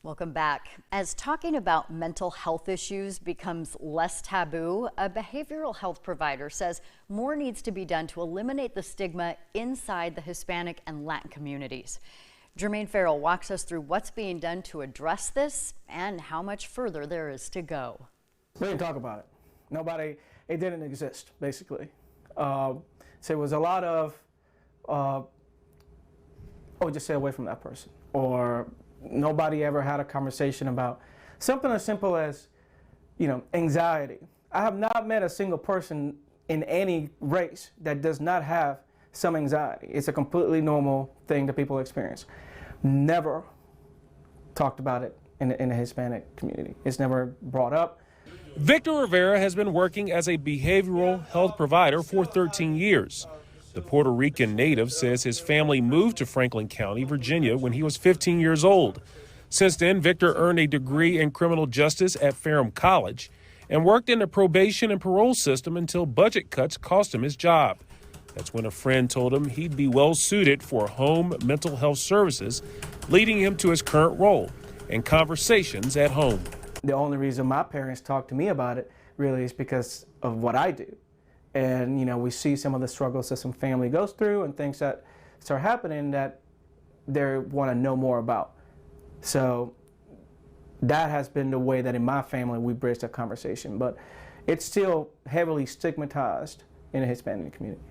Welcome back. As talking about mental health issues becomes less taboo, a behavioral health provider says more needs to be done to eliminate the stigma inside the Hispanic and Latin communities. Jermaine Farrell walks us through what's being done to address this and how much further there is to go. We didn't talk about it. It didn't exist, basically. So it was a lot of, just stay away from that person. Or nobody ever had a conversation about something as simple as, anxiety. I have not met a single person in any race that does not have some anxiety. It's a completely normal thing that people experience. Never talked about it in the Hispanic community. It's never brought up. Victor Rivera has been working as a behavioral health provider for 13 years. The Puerto Rican native says his family moved to Franklin County, Virginia, when he was 15 years old. Since then, Victor earned a degree in criminal justice at Ferrum College and worked in the probation and parole system until budget cuts cost him his job. That's when a friend told him he'd be well suited for home mental health services, leading him to his current role and conversations at home. The only reason my parents talk to me about it really is because of what I do. And, we see some of the struggles that some family goes through and things that start happening that they want to know more about. So that has been the way that in my family we bridge that conversation. But it's still heavily stigmatized in the Hispanic community.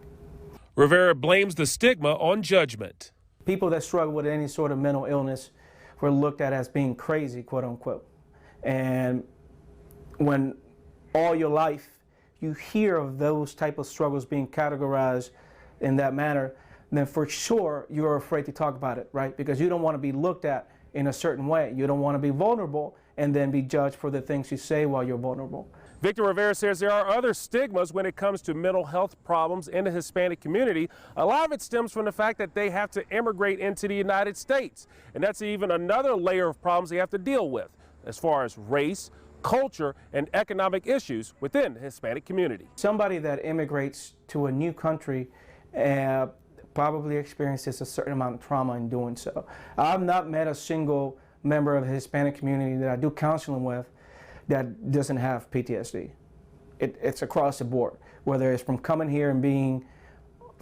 Rivera blames the stigma on judgment. People that struggle with any sort of mental illness were looked at as being crazy, quote unquote. And when all your life you hear of those type of struggles being categorized in that manner, then for sure you're afraid to talk about it, right? Because you don't want to be looked at in a certain way. You don't want to be vulnerable and then be judged for the things you say while you're vulnerable. Victor Rivera says there are other stigmas when it comes to mental health problems in the Hispanic community. A lot of it stems from the fact that they have to immigrate into the United States. And that's even another layer of problems they have to deal with as far as race, culture, and economic issues within the Hispanic community. Somebody that immigrates to a new country probably experiences a certain amount of trauma in doing so. I've not met a single member of the Hispanic community that I do counseling with that doesn't have PTSD. It's across the board, whether it's from coming here and being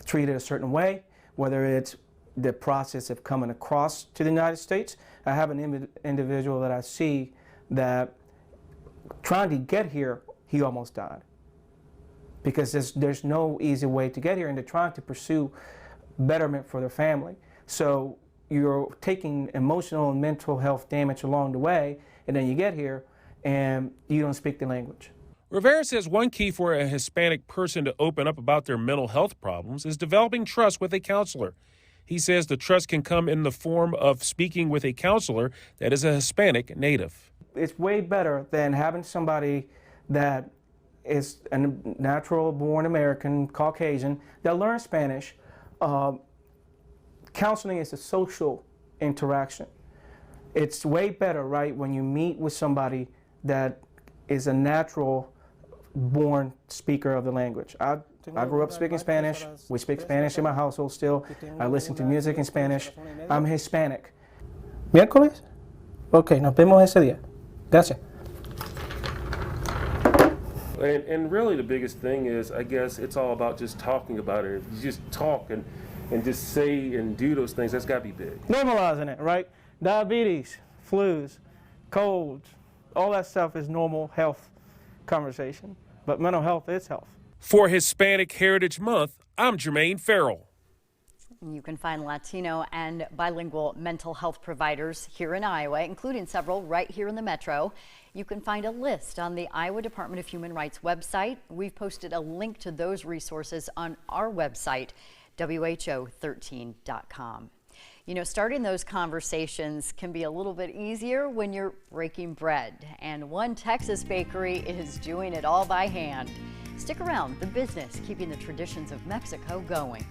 treated a certain way, whether it's the process of coming across to the United States. I have an individual that I see that trying to get here, he almost died. Because there's no easy way to get here, and they're trying to pursue betterment for their family. So you're taking emotional and mental health damage along the way, and then you get here and you don't speak the language. Rivera says one key for a Hispanic person to open up about their mental health problems is developing trust with a counselor. He says the trust can come in the form of speaking with a counselor that is a Hispanic native. It's way better than having somebody that is a natural-born American, Caucasian, that learns Spanish. Counseling is a social interaction. It's way better, right, when you meet with somebody that is a natural-born speaker of the language. I grew up speaking Spanish. We speak Spanish in my household still. I listen to music in Spanish. I'm Hispanic. ¿Miércoles? Ok, nos vemos ese día. Gracias. And really the biggest thing is, I guess, it's all about just talking about it. You just talk and just say and do those things. That's got to be big. Normalizing it, right? Diabetes, flus, colds, all that stuff is normal health conversation. But mental health is health. For Hispanic Heritage Month, I'm Jermaine Farrell. You can find Latino and bilingual mental health providers here in Iowa, including several right here in the metro. You can find a list on the Iowa Department of Human Rights website. We've posted a link to those resources on our website, WHO13.com. Starting those conversations can be a little bit easier when you're breaking bread, and one Texas bakery is doing it all by hand. Stick around, the business keeping the traditions of Mexico going.